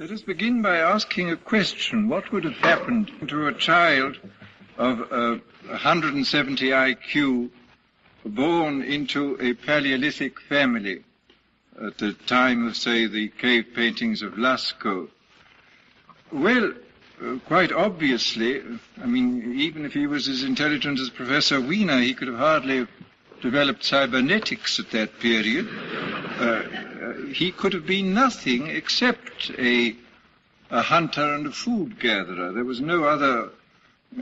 Let us begin by asking a question. What would have happened to a child of 170 IQ born into a Paleolithic family at the time of, say, the cave paintings of Lascaux? Well, quite obviously, I mean, even if he was as intelligent as Professor Wiener, he could have hardly developed cybernetics at that period. He could have been nothing except a hunter and a food gatherer. There was no other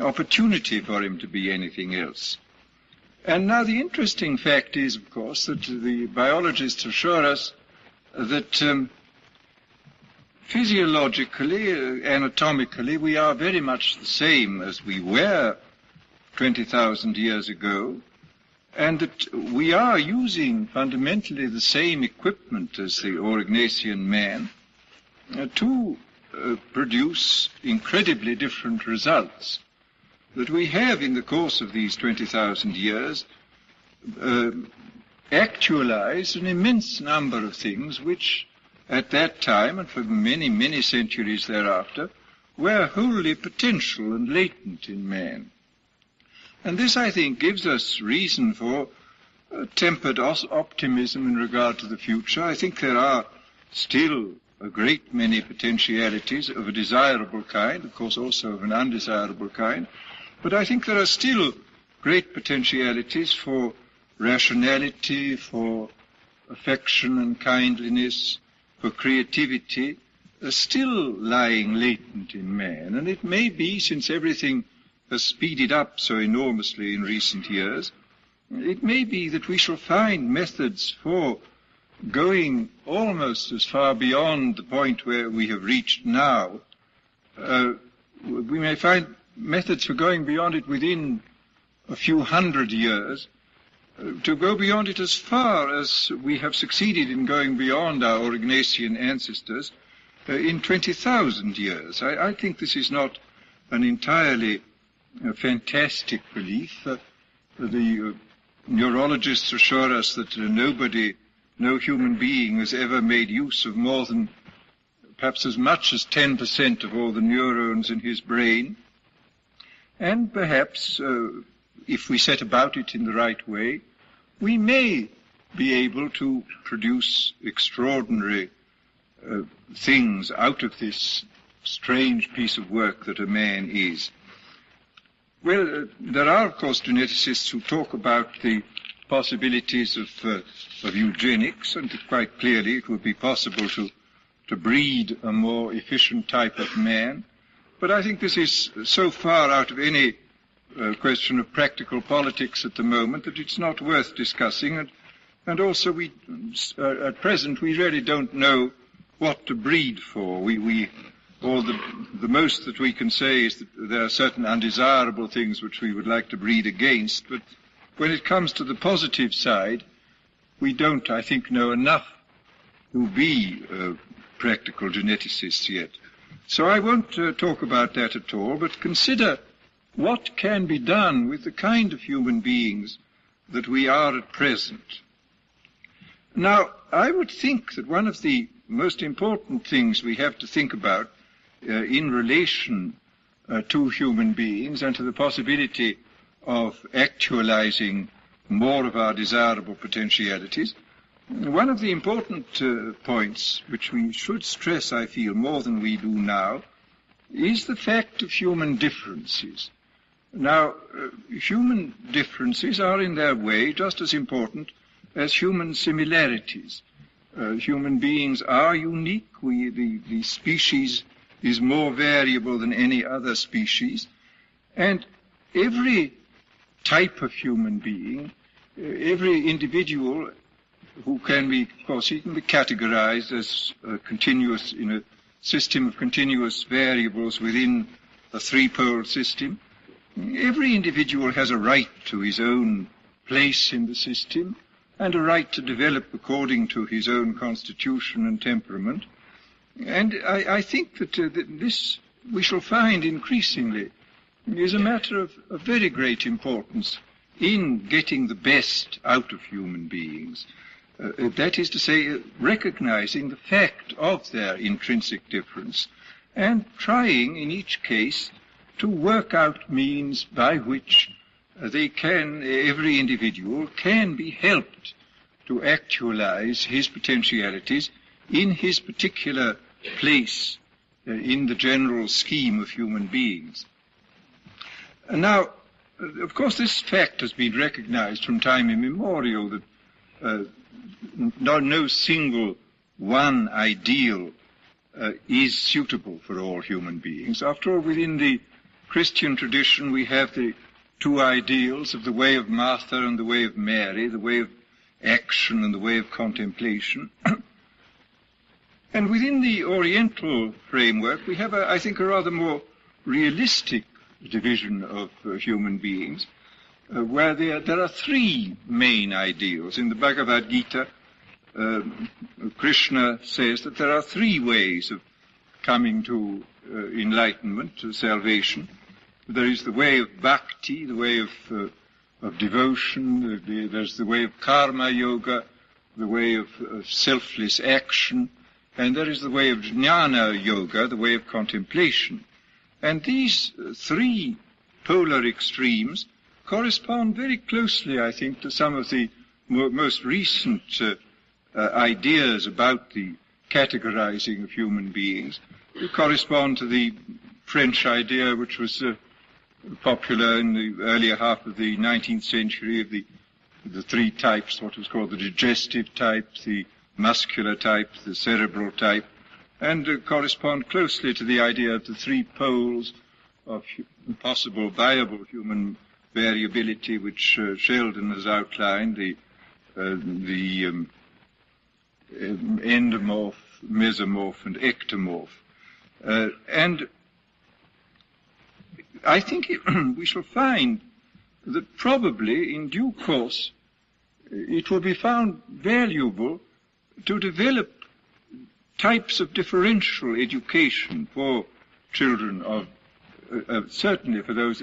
opportunity for him to be anything else. And now the interesting fact is, of course, that the biologists assure us that physiologically, anatomically, we are very much the same as we were 20,000 years ago, and that we are using fundamentally the same equipment as the Aurignacian man to produce incredibly different results. That we have, in the course of these 20,000 years, actualized an immense number of things which, at that time, and for many, many centuries thereafter, were wholly potential and latent in man. And this, I think, gives us reason for tempered optimism in regard to the future. I think there are still a great many potentialities of a desirable kind, of course also of an undesirable kind, but I think there are still great potentialities for rationality, for affection and kindliness, for creativity, still lying latent in man. And it may be, since everything has speeded up so enormously in recent years, it may be that we shall find methods for going almost as far beyond the point where we have reached now. We may find methods for going beyond it within a few hundred years, to go beyond it as far as we have succeeded in going beyond our Aurignacian ancestors in 20,000 years. I think this is not an entirely fantastic belief. The neurologists assure us that no human being has ever made use of more than perhaps as much as 10% of all the neurons in his brain. And perhaps, if we set about it in the right way, we may be able to produce extraordinary things out of this strange piece of work that a man is. Well, there are, of course, geneticists who talk about the possibilities of eugenics, and quite clearly it would be possible to breed a more efficient type of man. But I think this is so far out of any question of practical politics at the moment that it's not worth discussing. And also, at present, we really don't know what to breed for. The most that we can say is that there are certain undesirable things which we would like to breed against, but when it comes to the positive side, we don't, I think, know enough to be practical geneticists yet. So I won't talk about that at all, but consider what can be done with the kind of human beings that we are at present. Now, I would think that one of the most important things we have to think about in relation to human beings and to the possibility of actualizing more of our desirable potentialities, one of the important points which we should stress, I feel, more than we do now, is the fact of human differences. Now, human differences are in their way just as important as human similarities. Human beings are unique. The species is more variable than any other species. And every type of human being, every individual who can be, of course, he can be categorized as continuous in a system of continuous variables within a three-pole system. Every individual has a right to his own place in the system and a right to develop according to his own constitution and temperament. And I think that this we shall find increasingly is a matter of very great importance in getting the best out of human beings. That is to say, recognizing the fact of their intrinsic difference and trying in each case to work out means by which every individual can be helped to actualize his potentialities in his particular place in the general scheme of human beings. Now, of course, this fact has been recognized from time immemorial that no single one ideal is suitable for all human beings. After all, within the Christian tradition, we have the two ideals of the way of Martha and the way of Mary, the way of action and the way of contemplation. And within the Oriental framework, we have, I think, a rather more realistic division of human beings, where there are three main ideals. In the Bhagavad Gita, Krishna says that there are three ways of coming to enlightenment, to salvation. There is the way of bhakti, the way of devotion. There's the way of karma yoga, the way of selfless action. And there is the way of jnana yoga, the way of contemplation. And these three polar extremes correspond very closely, I think, to some of the most recent ideas about the categorizing of human beings. They correspond to the French idea, which was popular in the earlier half of the 19th century, of the three types, what was called the digestive type, the muscular type, the cerebral type, and correspond closely to the idea of the three poles of possible viable human variability, which Sheldon has outlined, the endomorph, mesomorph, and ectomorph. And I think we shall find that probably in due course it will be found valuable to develop types of differential education for children certainly for those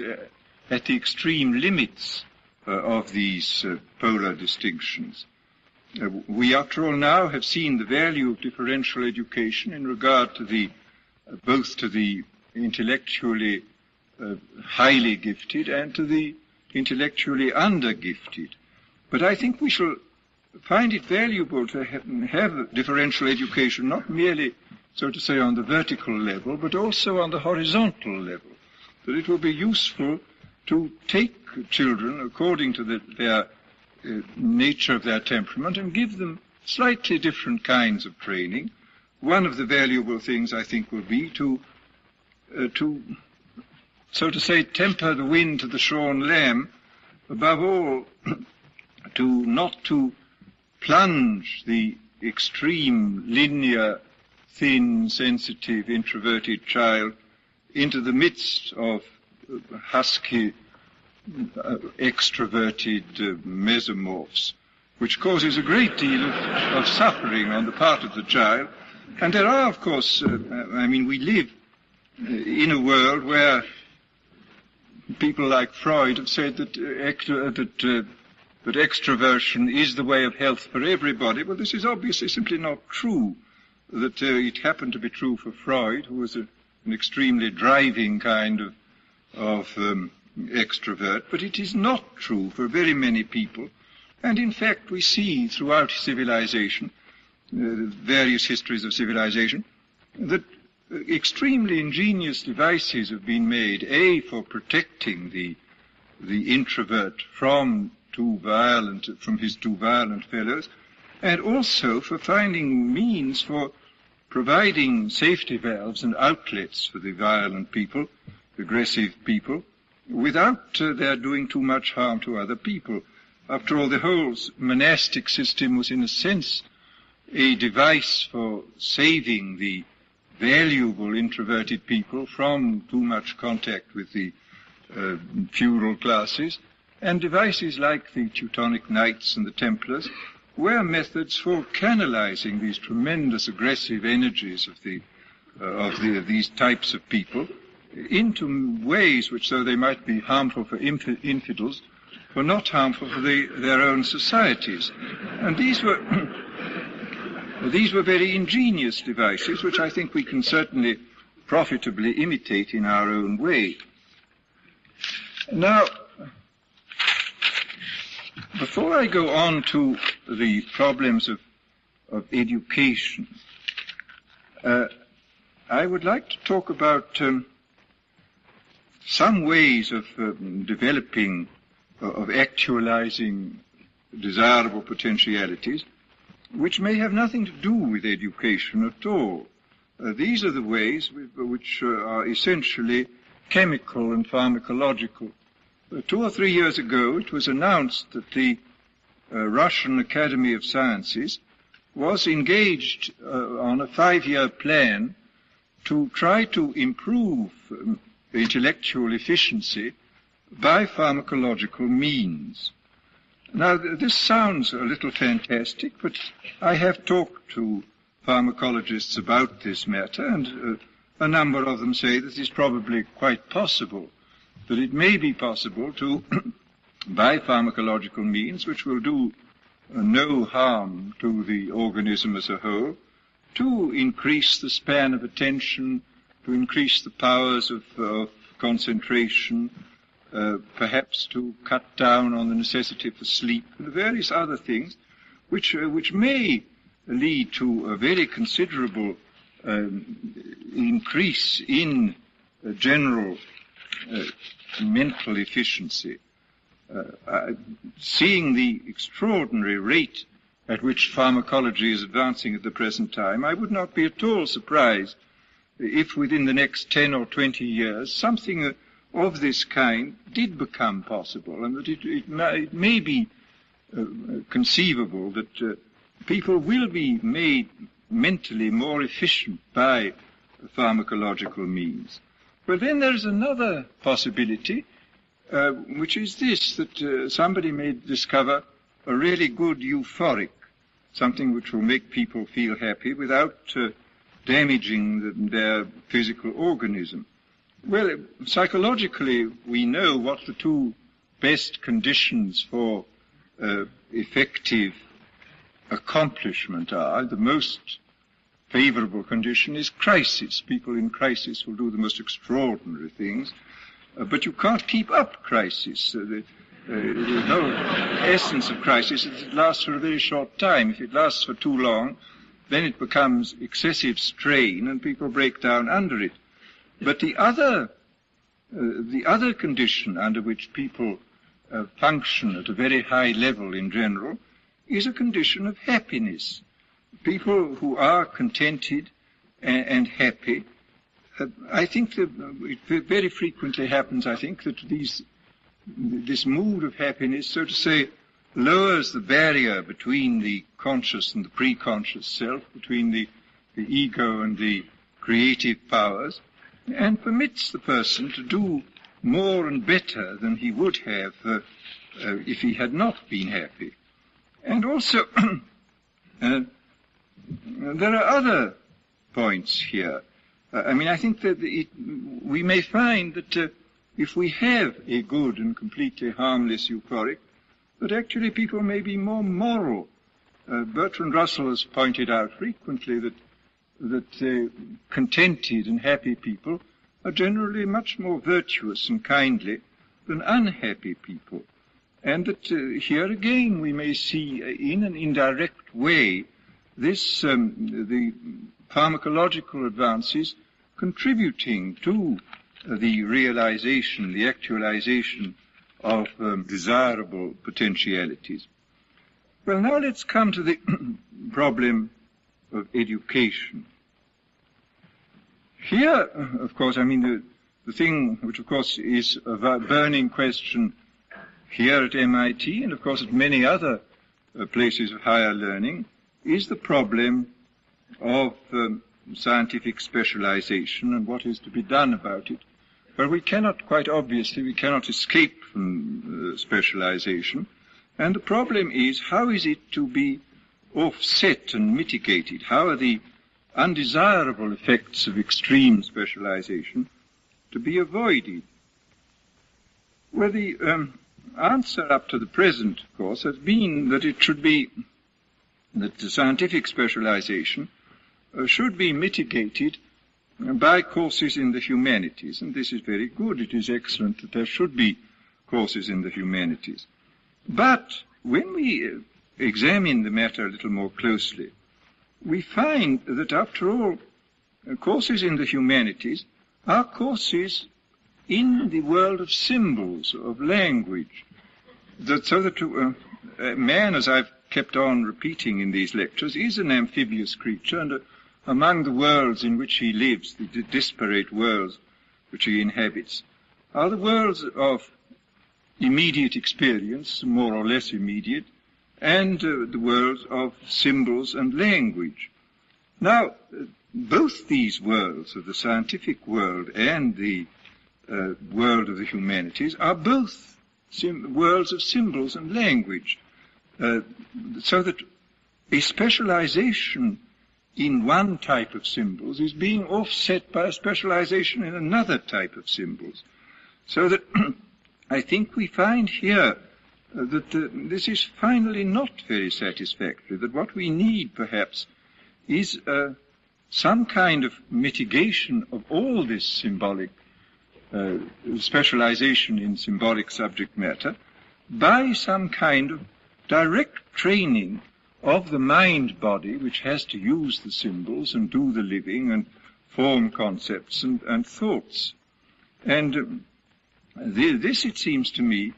at the extreme limits of these polar distinctions. We, after all, now have seen the value of differential education in regard to both to the intellectually highly gifted and to the intellectually under-gifted. But I think we shall find it valuable to have differential education not merely, so to say, on the vertical level, but also on the horizontal level. That it will be useful to take children according to their nature of their temperament and give them slightly different kinds of training. One of the valuable things, I think, will be to so to say, temper the wind to the shorn lamb, above all, not to plunge the extreme, linear, thin, sensitive, introverted child into the midst of husky, extroverted mesomorphs, which causes a great deal of suffering on the part of the child. And there are, of course, we live in a world where people like Freud have said that extroversion is the way of health for everybody. Well, this is obviously simply not true. That it happened to be true for Freud, who was an extremely driving kind of extrovert, but it is not true for very many people. And in fact, we see throughout civilization, various histories of civilization, that extremely ingenious devices have been made, for protecting the introvert from his too violent fellows, and also for finding means for providing safety valves and outlets for the violent people, aggressive people, without their doing too much harm to other people. After all, the whole monastic system was, in a sense, a device for saving the valuable introverted people from too much contact with the feudal classes, and devices like the Teutonic Knights and the Templars were methods for canalizing these tremendous aggressive energies of these types of people into ways which, though they might be harmful for infidels, were not harmful for their own societies. And these were these were very ingenious devices, which I think we can certainly profitably imitate in our own way. Now, before I go on to the problems of education, I would like to talk about some ways of developing, of actualizing desirable potentialities, which may have nothing to do with education at all. These are the ways which are essentially chemical and pharmacological. 2 or 3 years ago, it was announced that the Russian Academy of Sciences was engaged on a 5-year plan to try to improve intellectual efficiency by pharmacological means. Now, this sounds a little fantastic, but I have talked to pharmacologists about this matter, and a number of them say that it's probably quite possible, that it may be possible to, by pharmacological means, which will do no harm to the organism as a whole, to increase the span of attention, to increase the powers of concentration, perhaps to cut down on the necessity for sleep, and various other things, which may lead to a very considerable increase in general mental efficiency. Seeing the extraordinary rate at which pharmacology is advancing at the present time, I would not be at all surprised if within the next 10 or 20 years something of this kind did become possible, and that it may be conceivable that people will be made mentally more efficient by pharmacological means. Well, then there's another possibility, which is this, that somebody may discover a really good euphoric, something which will make people feel happy without damaging their physical organism. Well, psychologically, we know what the two best conditions for effective accomplishment are. The most favorable condition is crisis. People in crisis will do the most extraordinary things, but you can't keep up crisis. The whole essence of crisis is it lasts for a very short time. If it lasts for too long, then it becomes excessive strain and people break down under it. But the other condition under which people function at a very high level in general is a condition of happiness. People who are contented and happy, I think that it very frequently happens, I think, that this mood of happiness, so to say, lowers the barrier between the conscious and the pre-conscious self, between the ego and the creative powers, and permits the person to do more and better than he would have if he had not been happy. And also, there are other points here. I think that we may find that if we have a good and completely harmless euphoric, that actually people may be more moral. Bertrand Russell has pointed out frequently that contented and happy people are generally much more virtuous and kindly than unhappy people. And that here again we may see in an indirect way this the pharmacological advances contributing to the realization, the actualization of desirable potentialities. Well, now let's come to the problem of education. Here, of course, the thing which, of course, is a burning question here at MIT and, of course, at many other places of higher learning is the problem of scientific specialization and what is to be done about it. Well, we cannot escape from specialization. And the problem is, how is it to be offset and mitigated? How are the undesirable effects of extreme specialization to be avoided? Well, the answer up to the present, of course, has been that it should be that the scientific specialization should be mitigated by courses in the humanities, and this is very good. It is excellent that there should be courses in the humanities. But when we examine the matter a little more closely, we find that, after all, courses in the humanities are courses in the world of symbols, of language, so that man, as I've kept on repeating in these lectures, is an amphibious creature, and among the worlds in which he lives, the disparate worlds which he inhabits, are the worlds of immediate experience, more or less immediate, and the worlds of symbols and language. Now, both these worlds, of the scientific world and the world of the humanities, are both worlds of symbols and language, so that a specialization in one type of symbols is being offset by a specialization in another type of symbols. So that I think we find here that this is finally not very satisfactory, that what we need perhaps is some kind of mitigation of all this symbolic specialization in symbolic subject matter by some kind of direct training of the mind-body, which has to use the symbols and do the living and form concepts and thoughts. And this, it seems to me,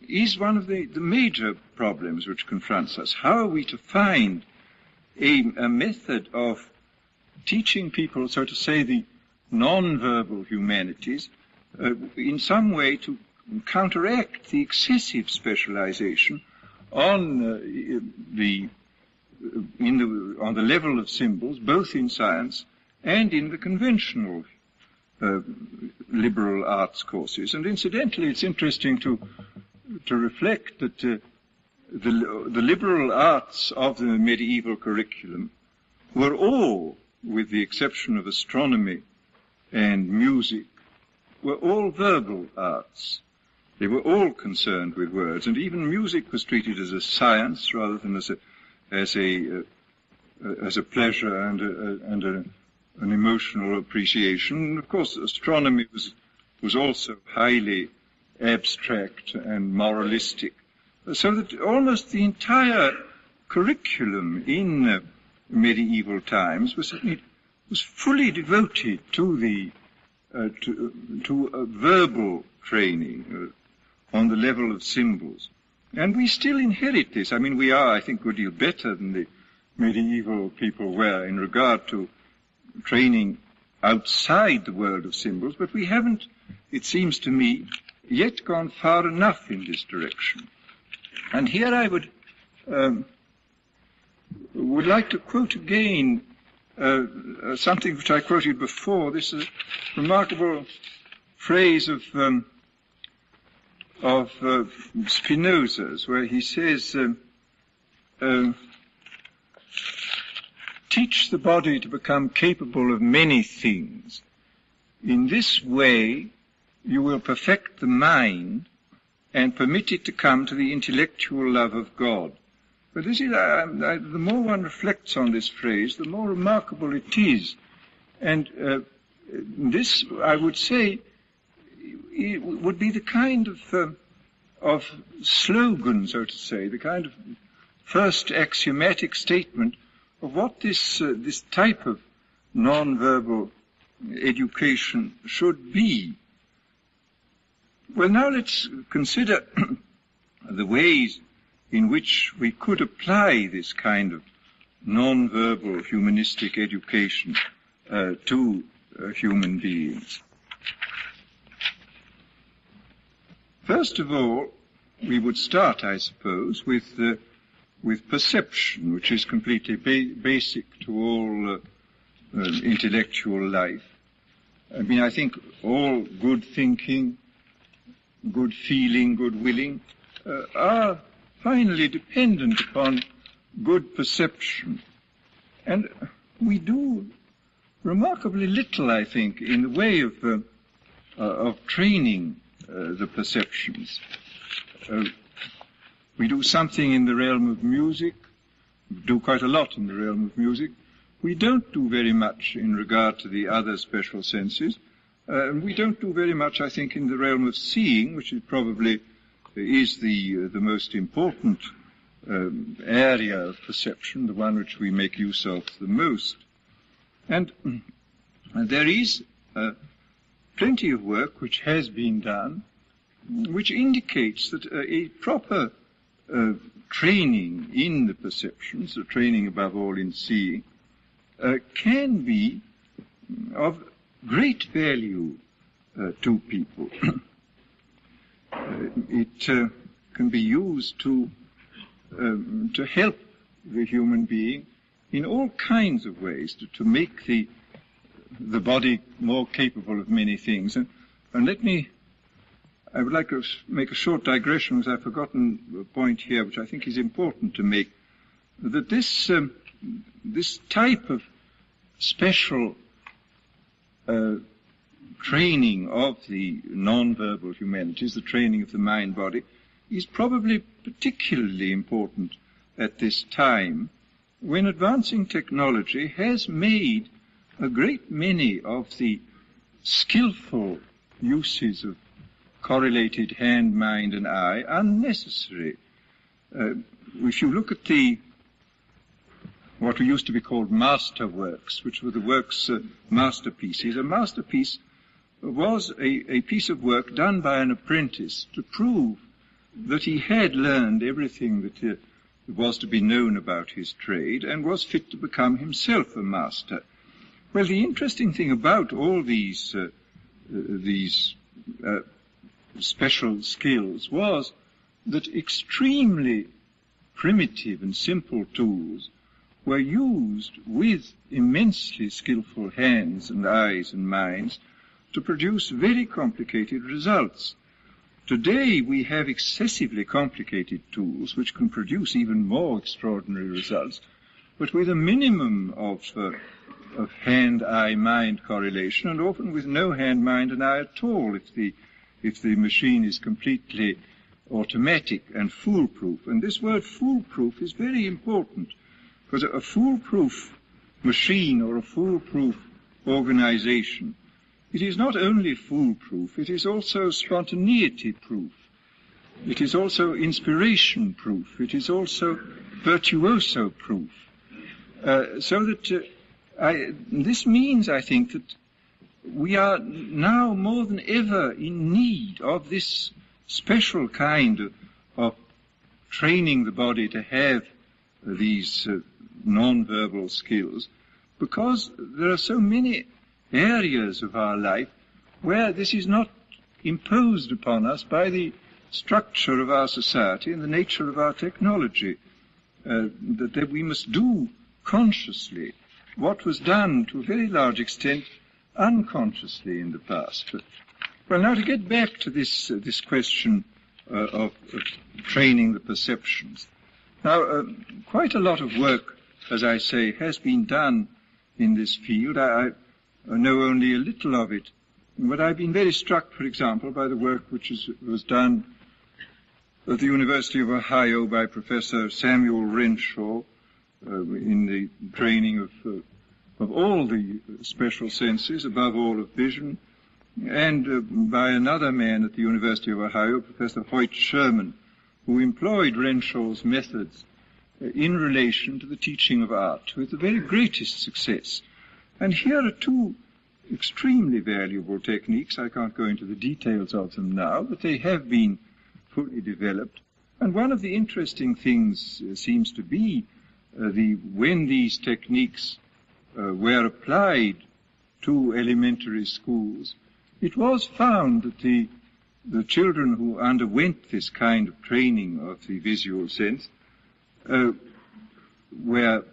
is one of the major problems which confronts us. How are we to find a method of teaching people, so to say, the non-verbal humanities in some way to counteract the excessive specialization on the level of symbols, both in science and in the conventional liberal arts courses? And incidentally, it's interesting to reflect that the liberal arts of the medieval curriculum were all, with the exception of astronomy and music, were all verbal arts. They were all concerned with words, and even music was treated as a science rather than as a pleasure and an emotional appreciation. Of course, astronomy was also highly abstract and moralistic, so that almost the entire curriculum in medieval times was fully devoted to the verbal training on the level of symbols. And we still inherit this. I mean, we are, I think, a good deal better than the medieval people were in regard to training outside the world of symbols, but we haven't, it seems to me, yet gone far enough in this direction. And here I would like to quote again something which I quoted before. This is a remarkable phrase of Spinoza's, where he says, teach the body to become capable of many things. In this way, you will perfect the mind and permit it to come to the intellectual love of God. But this is, the more one reflects on this phrase, the more remarkable it is. And this, I would say, it would be the kind of slogan, so to say, the kind of first axiomatic statement of what this type of non-verbal education should be. Well, now let's consider the ways in which we could apply this kind of non-verbal humanistic education to human beings. First of all, we would start, I suppose, with perception, which is completely basic to all intellectual life. I mean, I think all good thinking, good feeling, good willing are finally dependent upon good perception. And we do remarkably little, I think, in the way of training the perceptions. We do something in the realm of music, do quite a lot in the realm of music. We don't do very much in regard to the other special senses. And we don't do very much, I think, in the realm of seeing, which is probably the most important area of perception, the one which we make use of the most. And there is plenty of work which has been done, which indicates that a proper training in the perceptions, a training above all in seeing, can be of great value to people. It can be used to help the human being in all kinds of ways, to make the body more capable of many things. And I would like to make a short digression, because I've forgotten a point here which I think is important to make, that this type of special training of the non-verbal humanities, the training of the mind-body, is probably particularly important at this time, when advancing technology has made a great many of the skillful uses of correlated hand, mind, and eye unnecessary. If you look at what used to be called masterworks, which were the works masterpieces, a masterpiece was a piece of work done by an apprentice to prove that he had learned everything that was to be known about his trade and was fit to become himself a master. Well, the interesting thing about all these special skills was that extremely primitive and simple tools were used with immensely skillful hands and eyes and minds to produce very complicated results. Today we have excessively complicated tools which can produce even more extraordinary results, but with a minimum of hand-eye-mind correlation, and often with no hand, mind, and eye at all if the machine is completely automatic and foolproof. And this word foolproof is very important, because a foolproof machine or a foolproof organization, it is not only foolproof, it is also spontaneity-proof. It is also inspiration-proof. It is also virtuoso-proof. So that this means, I think, that we are now more than ever in need of this special kind of training the body to have these non-verbal skills, because there are so many areas of our life where this is not imposed upon us by the structure of our society and the nature of our technology, that we must do consciously what was done to a very large extent unconsciously in the past. Well, now to get back to this question of training the perceptions. Now, quite a lot of work, as I say, has been done in this field. I know only a little of it, but I've been very struck, for example, by the work which was done at the University of Ohio by Professor Samuel Renshaw in the training of all the special senses, above all of vision, and by another man at the University of Ohio, Professor Hoyt Sherman, who employed Renshaw's methods in relation to the teaching of art with the very greatest success. And here are two extremely valuable techniques. I can't go into the details of them now, but they have been fully developed. And one of the interesting things seems to be when these techniques were applied to elementary schools, it was found that the children who underwent this kind of training of the visual sense were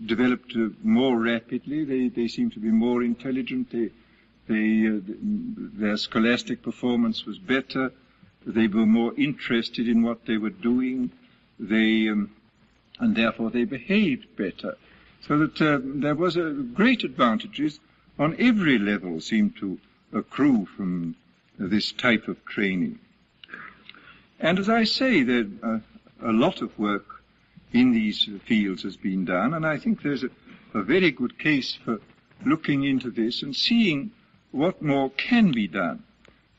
developed more rapidly. They seemed to be more intelligent. Their scholastic performance was better. They were more interested in what they were doing. And therefore they behaved better. So that there was great advantages on every level seemed to accrue from this type of training. And as I say, a lot of work in these fields has been done, and I think there's a very good case for looking into this and seeing what more can be done.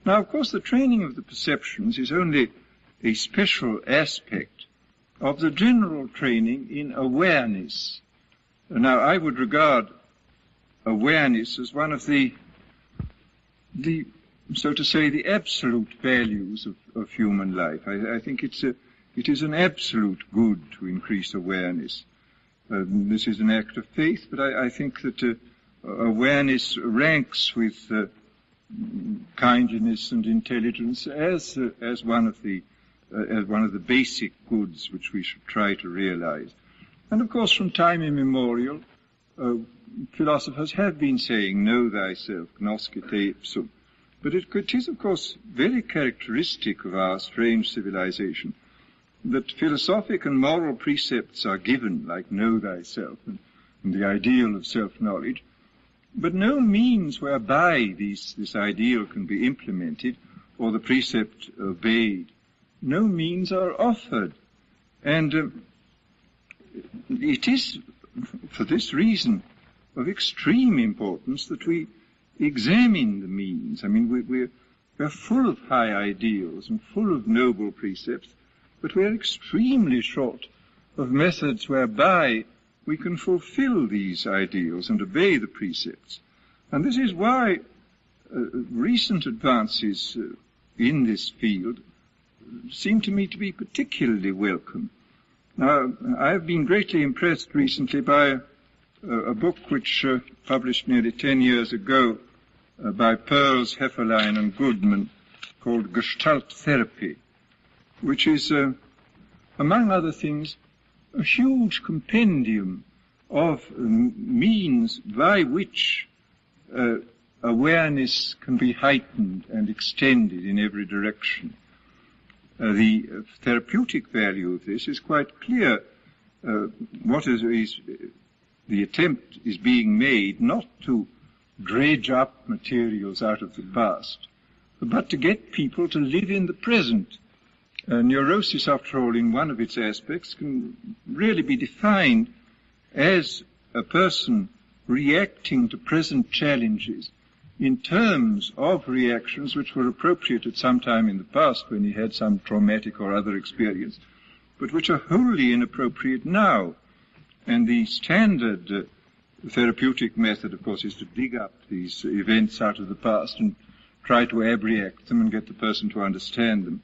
Now, of course, the training of the perceptions is only a special aspect of the general training in awareness. Now, I would regard awareness as one of the so to say, the absolute values of human life. I think it is an absolute good to increase awareness. This is an act of faith, but I think that awareness ranks with kindliness and intelligence as one of the basic goods which we should try to realize. And of course, from time immemorial, philosophers have been saying, know thyself, gnosce te ipsum. But it is, of course, very characteristic of our strange civilization that philosophic and moral precepts are given, like know thyself and the ideal of self-knowledge, but no means whereby this ideal can be implemented or the precept obeyed. No means are offered. And it is, for this reason, of extreme importance that we examine the means. I mean, we're full of high ideals and full of noble precepts, but we're extremely short of methods whereby we can fulfill these ideals and obey the precepts. And this is why recent advances in this field seem to me to be particularly welcome. Now, I've been greatly impressed recently by a book which published nearly 10 years ago by Pearls, Hefferlein and Goodman, called Gestalt Therapy, which is, among other things, a huge compendium of means by which awareness can be heightened and extended in every direction. The therapeutic value of this is quite clear. The attempt is being made not to dredge up materials out of the past, but to get people to live in the present. Neurosis, after all, in one of its aspects, can really be defined as a person reacting to present challenges in terms of reactions which were appropriate at some time in the past when he had some traumatic or other experience, but which are wholly inappropriate now. And the standard therapeutic method, of course, is to dig up these events out of the past and try to abreact them and get the person to understand them.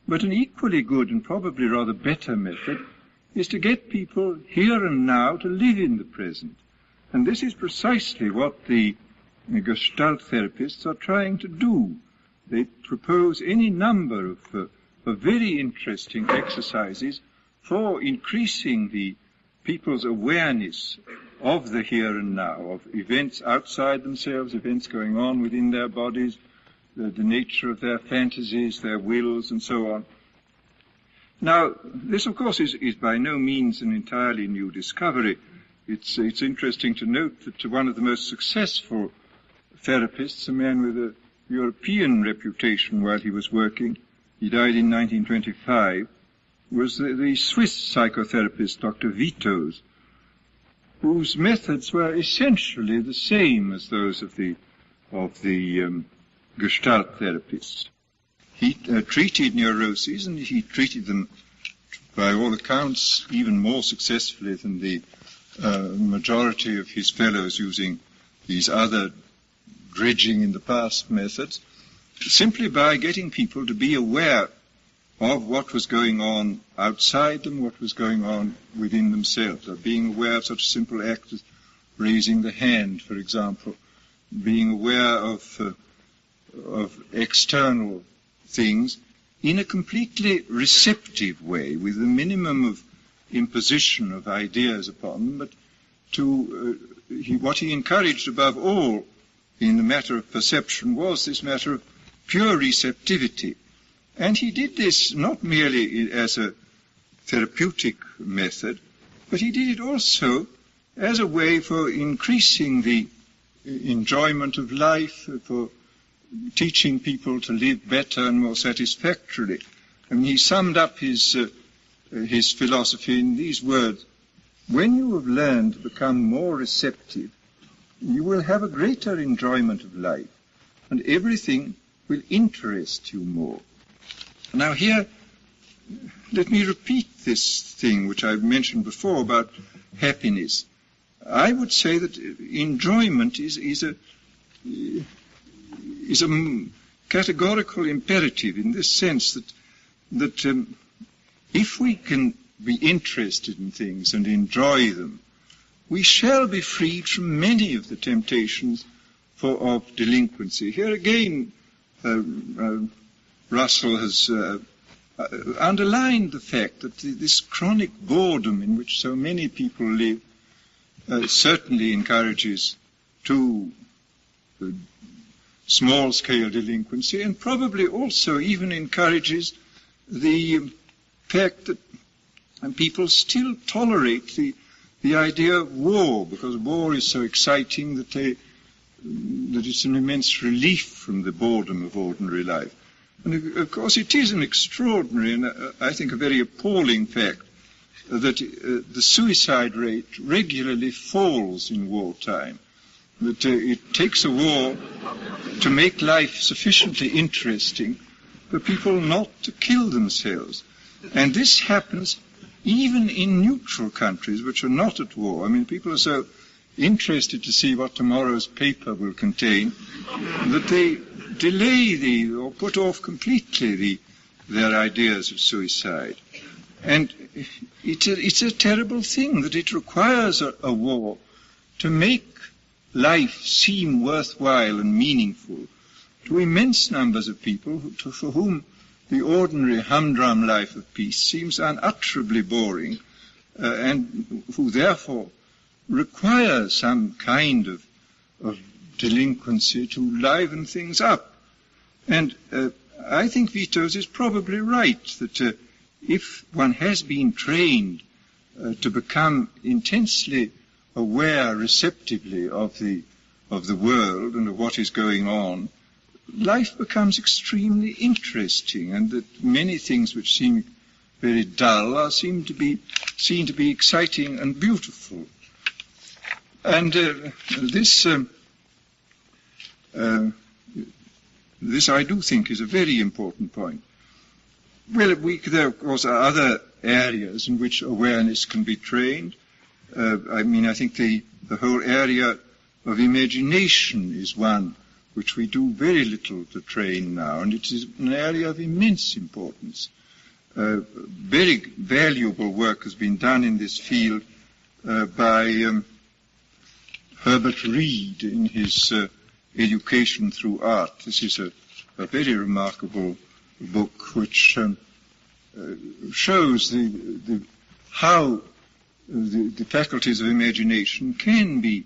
But an equally good and probably rather better method is to get people here and now to live in the present. And this is precisely what the Gestalt therapists are trying to do. They propose any number of very interesting exercises for increasing the people's awareness of the here and now, of events outside themselves, events going on within their bodies, the nature of their fantasies, their wills, and so on. Now, this, of course, is by no means an entirely new discovery. It's interesting to note that one of the most successful therapists, a man with a European reputation while he was working, he died in 1925, was the Swiss psychotherapist Dr. Vitos, whose methods were essentially the same as those of the Gestalt therapists. He treated neuroses, and he treated them, by all accounts, even more successfully than the majority of his fellows using these other dredging in the past methods, simply by getting people to be aware of what was going on outside them, what was going on within themselves, of being aware of such a simple act as raising the hand, for example, being aware of external things in a completely receptive way, with a minimum of imposition of ideas upon them, but what he encouraged above all in the matter of perception was this matter of pure receptivity. And he did this not merely as a therapeutic method, but he did it also as a way for increasing the enjoyment of life, for teaching people to live better and more satisfactorily. I mean, he summed up his his philosophy in these words: when you have learned to become more receptive, you will have a greater enjoyment of life, and everything will interest you more. Now here, let me repeat this thing which I've mentioned before about happiness. I would say that enjoyment is a categorical imperative, in this sense that if we can be interested in things and enjoy them, we shall be freed from many of the temptations of delinquency. Here again, Russell has underlined the fact that this chronic boredom in which so many people live certainly encourages to small-scale delinquency, and probably also even encourages the fact that people still tolerate the idea of war, because war is so exciting that it's an immense relief from the boredom of ordinary life. And of course it is an extraordinary and I think a very appalling fact that the suicide rate regularly falls in wartime, that it takes a war to make life sufficiently interesting for people not to kill themselves. And this happens even in neutral countries which are not at war. I mean, people are so interested to see what tomorrow's paper will contain that they delay or put off completely their ideas of suicide. And it's a terrible thing that it requires a war to make life seem worthwhile and meaningful to immense numbers of people for whom the ordinary humdrum life of peace seems unutterably boring, and who therefore require some kind of delinquency to liven things up. And I think Vitos is probably right that if one has been trained to become intensely aware receptively of the world and of what is going on, life becomes extremely interesting, and that many things which seem very dull are seen to be exciting and beautiful. And this I do think is a very important point. Well, there of course are other areas in which awareness can be trained. I think the whole area of imagination is one which we do very little to train now, and it is an area of immense importance. Very valuable work has been done in this field by Herbert Reed in his Education Through Art. This is a very remarkable book which shows how the faculties of imagination can be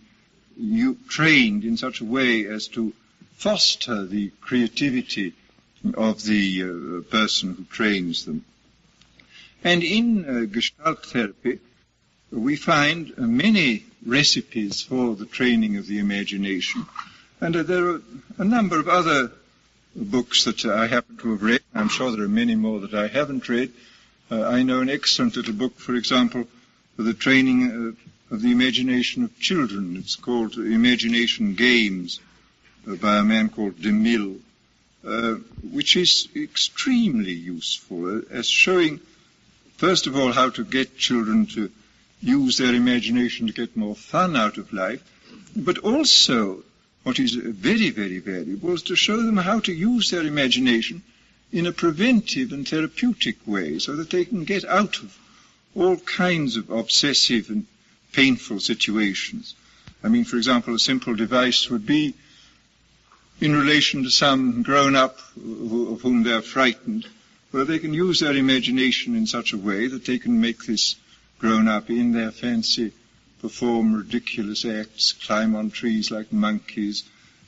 trained in such a way as to foster the creativity of the person who trains them. And in Gestalt therapy, we find many recipes for the training of the imagination. And there are a number of other books that I happen to have read. I'm sure there are many more that I haven't read. I know an excellent little book, for example, for the training of the imagination of children. It's called Imagination Games by a man called DeMille, which is extremely useful as showing, first of all, how to get children to use their imagination to get more fun out of life, but also, what is very, very valuable, is to show them how to use their imagination in a preventive and therapeutic way so that they can get out of all kinds of obsessive and painful situations. I mean, for example, a simple device would be in relation to some grown-up of whom they're frightened, where they can use their imagination in such a way that they can make this grown-up in their fancy perform ridiculous acts, climb on trees like monkeys.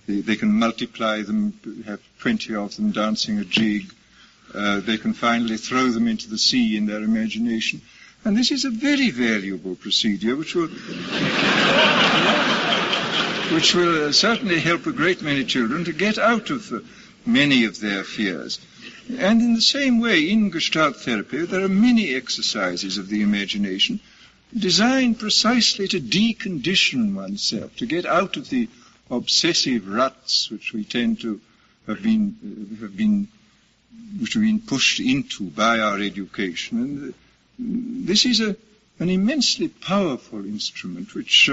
They can multiply them, have 20 of them dancing a jig. They can finally throw them into the sea in their imagination. And this is a very valuable procedure which will certainly help a great many children to get out of many of their fears. And in the same way, in Gestalt therapy, there are many exercises of the imagination designed precisely to decondition oneself, to get out of the obsessive ruts which we tend to have been pushed into by our education. And this is an immensely powerful instrument which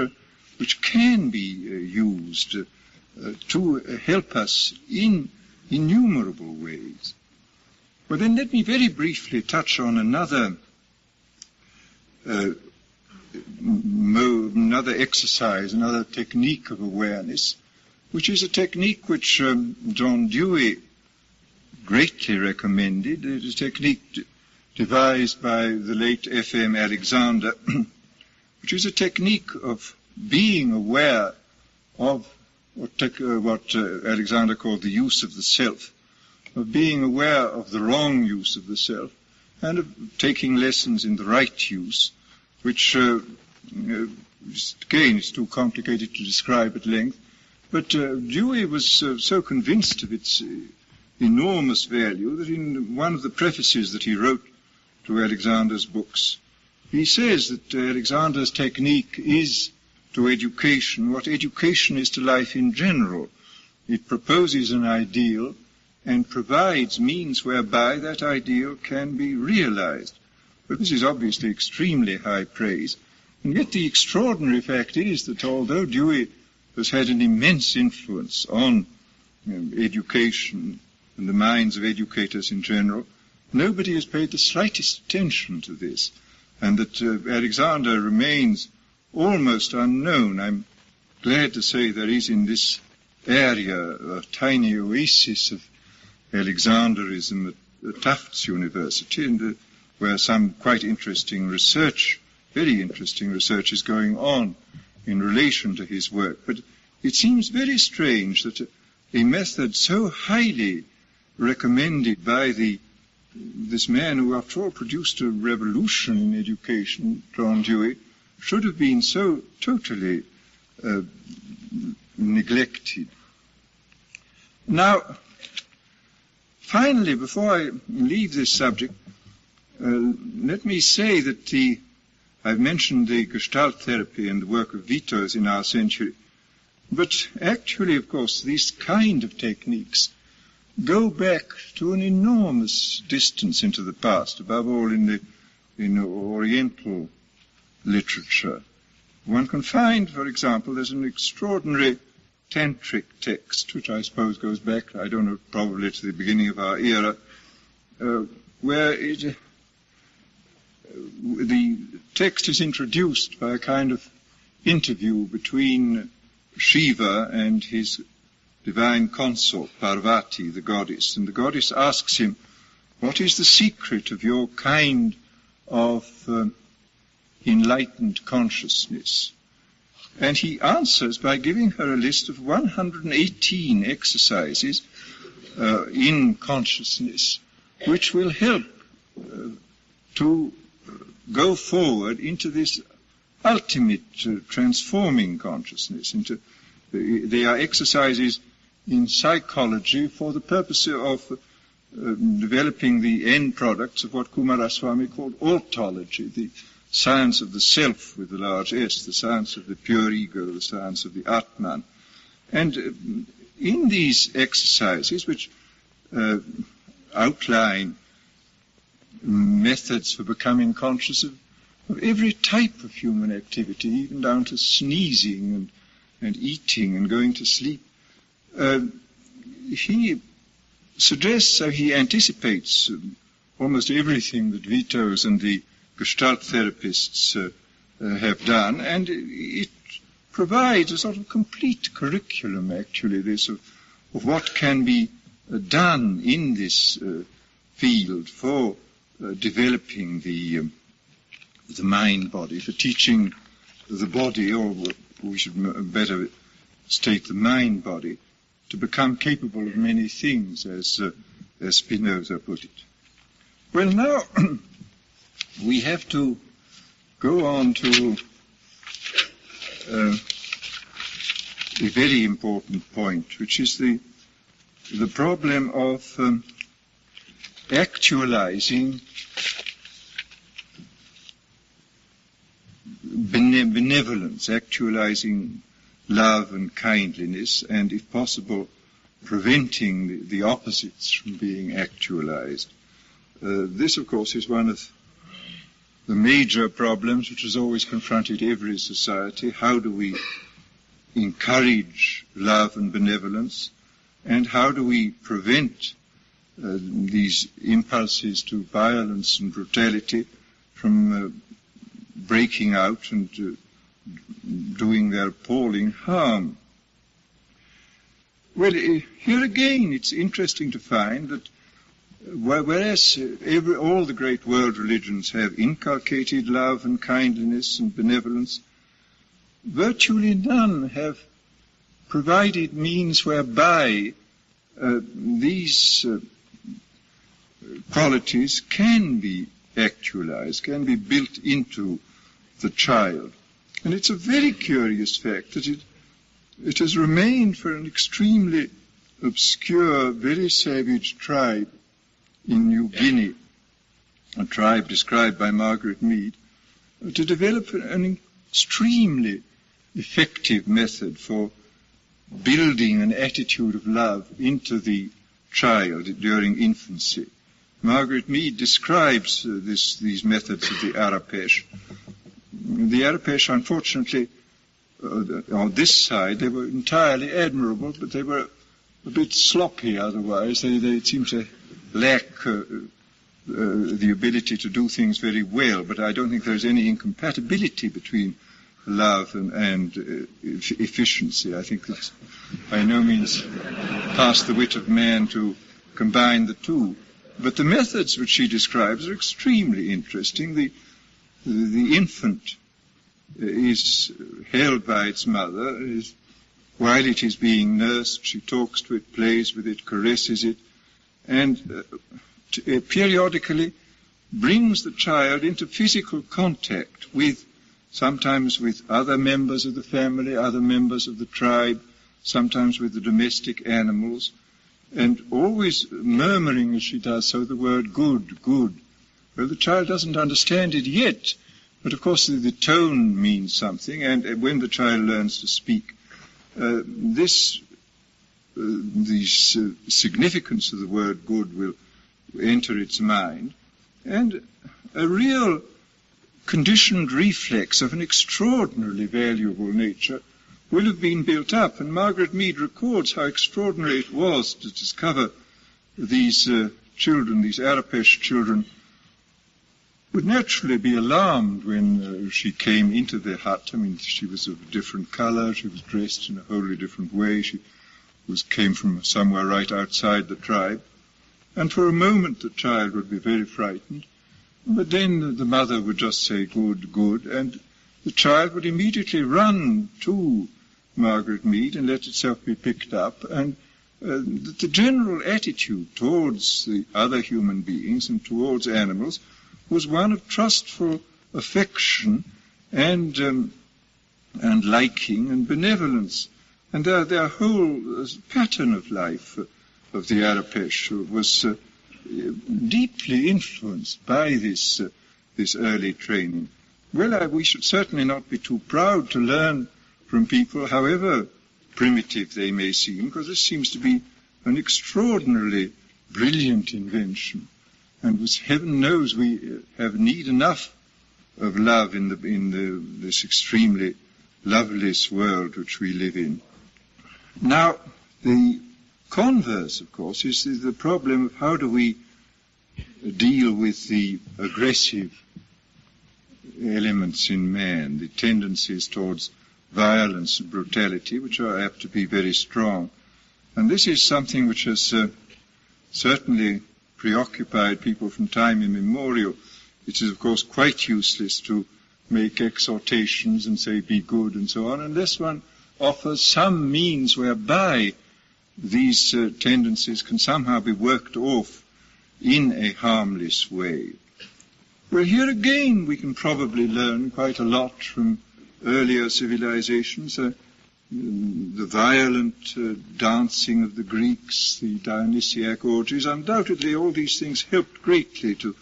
can be used to help us in innumerable ways. Well, then let me very briefly touch on another exercise, another technique of awareness, which is a technique which John Dewey greatly recommended. It is a technique devised by the late F.M. Alexander, which is a technique of being aware of what Alexander called the use of the self, of being aware of the wrong use of the self, and of taking lessons in the right use, which, again, is too complicated to describe at length. But Dewey was so convinced of its enormous value that in one of the prefaces that he wrote to Alexander's books, he says that Alexander's technique is to education what education is to life in general. It proposes an ideal and provides means whereby that ideal can be realized. But this is obviously extremely high praise. And yet the extraordinary fact is that although Dewey has had an immense influence on education and the minds of educators in general, nobody has paid the slightest attention to this, and that Alexander remains almost unknown. I'm glad to say there is in this area a tiny oasis of Alexanderism at Tufts University, and where some quite interesting research, very interesting research, is going on in relation to his work. But it seems very strange that a method so highly recommended by this man who, after all, produced a revolution in education, John Dewey, should have been so totally neglected. Now, finally, before I leave this subject, let me say that I've mentioned the Gestalt therapy and the work of Vitos in our century, but actually, of course, these kind of techniques go back to an enormous distance into the past, above all in Oriental literature. One can find, for example, there's an extraordinary tantric text, which I suppose goes back, I don't know, probably to the beginning of our era, where the text is introduced by a kind of interview between Shiva and his divine consort, Parvati, the goddess. And the goddess asks him, what is the secret of your kind of enlightened consciousness? And he answers by giving her a list of 118 exercises in consciousness, which will help to go forward into this ultimate transforming consciousness. They are exercises in psychology for the purpose of developing the end products of what Kumaraswamy called ontology, the science of the self with the large S, the science of the pure ego, the science of the Atman. And in these exercises, which outline methods for becoming conscious of every type of human activity, even down to sneezing and eating and going to sleep, he suggests, he anticipates almost everything that Vitos and the Gestalt therapists have done, and it provides a sort of complete curriculum, actually, this of what can be done in this field for developing the mind-body, for teaching the body, or we should better state the mind-body, to become capable of many things, as Spinoza put it. Well, now we have to go on to a very important point, which is the problem of actualizing benevolence, actualizing love and kindliness, and if possible, preventing the opposites from being actualized. This, of course, is one of the major problems which has always confronted every society. How do we encourage love and benevolence, and how do we prevent these impulses to violence and brutality from breaking out and doing their appalling harm? Well, here again, it's interesting to find that whereas all the great world religions have inculcated love and kindliness and benevolence, virtually none have provided means whereby these qualities can be actualized, can be built into the child. And it's a very curious fact that it has remained for an extremely obscure, very savage tribe in New Guinea, a tribe described by Margaret Mead, to develop an extremely effective method for building an attitude of love into the child during infancy. Margaret Mead describes these methods of the Arapesh. The Arapesh, unfortunately, on this side, they were entirely admirable, but they were a bit sloppy otherwise. They seem to lack the ability to do things very well, but I don't think there's any incompatibility between love and efficiency. I think it's by no means past the wit of man to combine the two. But the methods which she describes are extremely interesting. The infant is held by its mother. While it is being nursed, she talks to it, plays with it, caresses it, and periodically brings the child into physical contact sometimes with other members of the family, other members of the tribe, sometimes with the domestic animals, and always murmuring as she does so the word good, good. Well, the child doesn't understand it yet, but of course the tone means something, and when the child learns to speak, the significance of the word good will enter its mind, and a real conditioned reflex of an extraordinarily valuable nature will have been built up. And Margaret Mead records how extraordinary it was to discover these children, these Arapesh children, would naturally be alarmed when she came into the hut. I mean, she was of a different color, she was dressed in a wholly different way, she came from somewhere right outside the tribe, and for a moment the child would be very frightened, but then the mother would just say, good, good, and the child would immediately run to Margaret Mead and let itself be picked up, and the general attitude towards the other human beings and towards animals was one of trustful affection and liking and benevolence. And their whole pattern of life of the Arapesh was deeply influenced by this early training. Well, we should certainly not be too proud to learn from people, however primitive they may seem, because this seems to be an extraordinarily brilliant invention. And as heaven knows, we have need enough of love in this extremely loveless world which we live in. Now, the converse, of course, is the problem of how do we deal with the aggressive elements in man, the tendencies towards violence and brutality, which are apt to be very strong. And this is something which has certainly preoccupied people from time immemorial. It is, of course, quite useless to make exhortations and say, be good and so on, unless one offers some means whereby these tendencies can somehow be worked off in a harmless way. Well, here again we can probably learn quite a lot from earlier civilizations. the violent dancing of the Greeks, the Dionysiac orgies. Undoubtedly all these things helped greatly to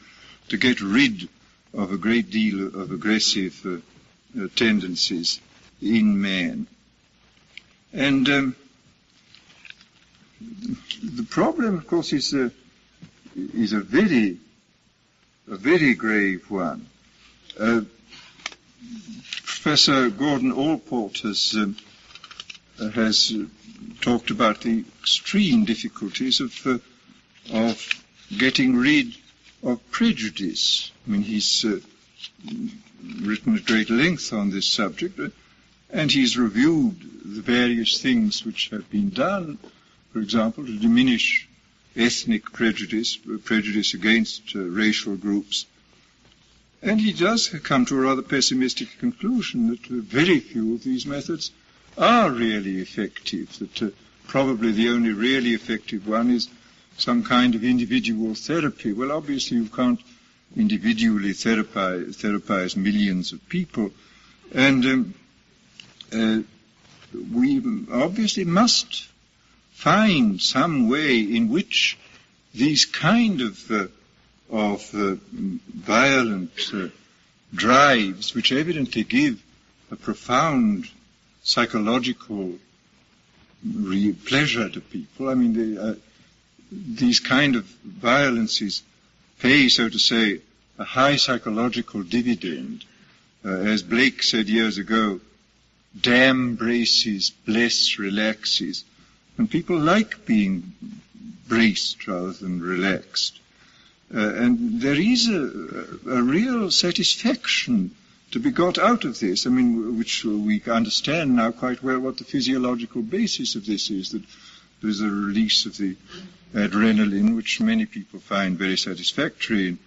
get rid of a great deal of aggressive tendencies in man. And the problem, of course, is a very grave one. Professor Gordon Allport has talked about the extreme difficulties of getting rid of prejudice. I mean, he's written at great length on this subject, and he's reviewed the various things which have been done, for example, to diminish ethnic prejudice against racial groups. And he does come to a rather pessimistic conclusion that very few of these methods are really effective, that probably the only really effective one is some kind of individual therapy. Well, obviously you can't individually therapize millions of people, and we obviously must find some way in which these kind of violent drives, which evidently give a profound psychological pleasure to people. I mean, these kind of violences pay, so to say, a high psychological dividend. As Blake said years ago, damn braces, bless relaxes. And people like being braced rather than relaxed. And there is a real satisfaction to be got out of this. I mean, which we understand now quite well what the physiological basis of this is, that there is a release of the adrenaline, which many people find very satisfactory in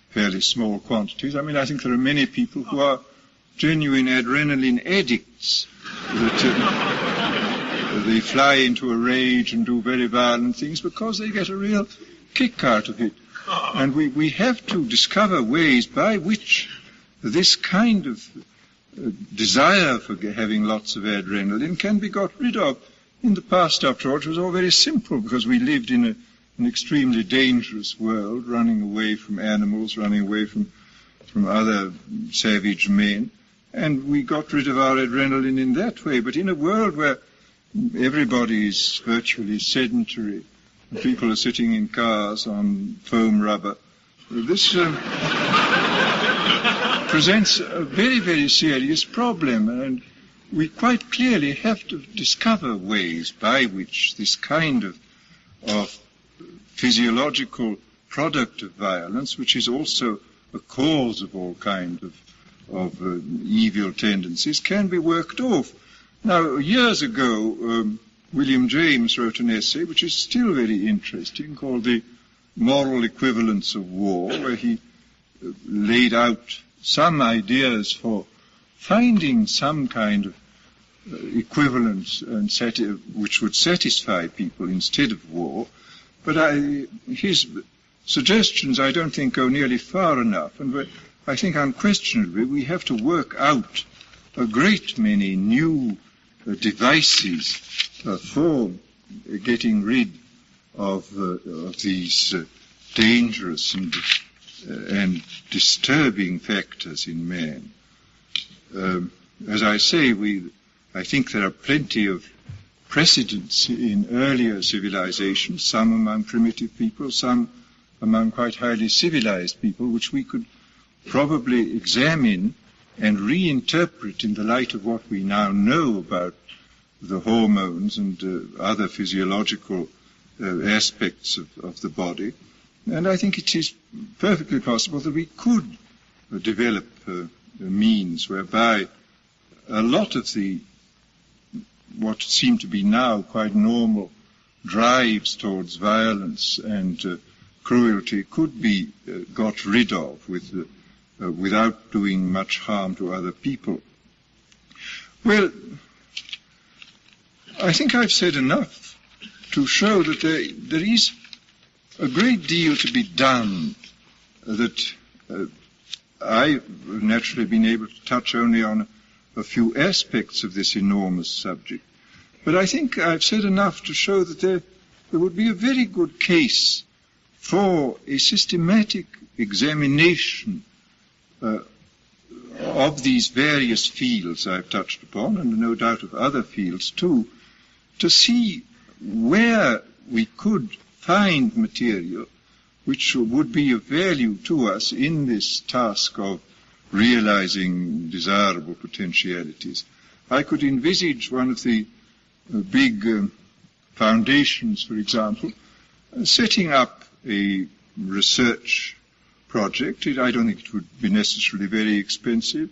fairly small quantities. I mean, I think there are many people who are genuine adrenaline addicts, that they fly into a rage and do very violent things because they get a real kick out of it. And we have to discover ways by which this kind of desire for having lots of adrenaline can be got rid of. In the past, after all, it was all very simple because we lived in an extremely dangerous world, running away from animals, running away from other savage men, and we got rid of our adrenaline in that way. But in a world where everybody is virtually sedentary, and people are sitting in cars on foam rubber, this presents a very, very serious problem, and we quite clearly have to discover ways by which this kind of physiological product of violence, which is also a cause of all kind of evil tendencies, can be worked off. Now, years ago, William James wrote an essay, which is still very interesting, called The Moral Equivalence of War, where he laid out some ideas for finding some kind of equivalence and which would satisfy people instead of war. But his suggestions, I don't think, go nearly far enough. And I think unquestionably we have to work out a great many new devices for getting rid of these dangerous and disturbing factors in man. As I say, I think there are plenty of precedents in earlier civilizations, some among primitive people, some among quite highly civilized people, which we could probably examine and reinterpret in the light of what we now know about the hormones and other physiological aspects of the body. And I think it is perfectly possible that we could develop means whereby a lot of what seem to be now quite normal drives towards violence and cruelty could be got rid of without doing much harm to other people. Well, I think I've said enough to show that there is a great deal to be done that I've naturally been able to touch only on a few aspects of this enormous subject. But I think I've said enough to show that there would be a very good case for a systematic examination of these various fields I've touched upon, and no doubt of other fields too, to see where we could find material which would be of value to us in this task of realizing desirable potentialities. I could envisage one of the big foundations, for example, setting up a research project. I don't think it would be necessarily very expensive,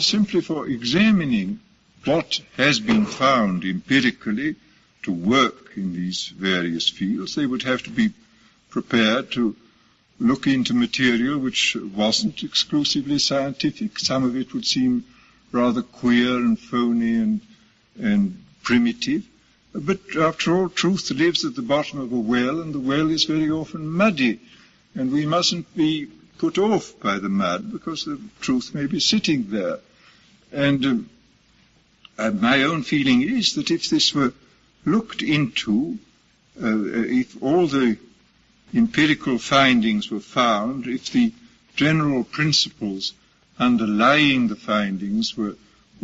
simply for examining what has been found empirically to work in these various fields. They would have to be prepared to look into material which wasn't exclusively scientific. Some of it would seem rather queer and phony and primitive. But after all, truth lives at the bottom of a well, and the well is very often muddy. And we mustn't be put off by the mud, because the truth may be sitting there. And my own feeling is that if this were looked into, if all the empirical findings were found, if the general principles underlying the findings were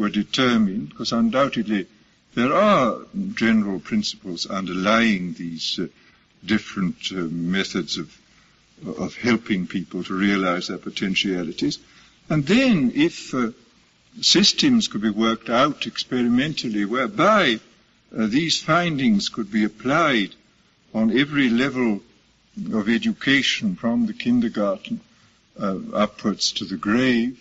determined, because undoubtedly there are general principles underlying these different methods of helping people to realize their potentialities. And then if systems could be worked out experimentally whereby these findings could be applied on every level of education from the kindergarten upwards to the grave,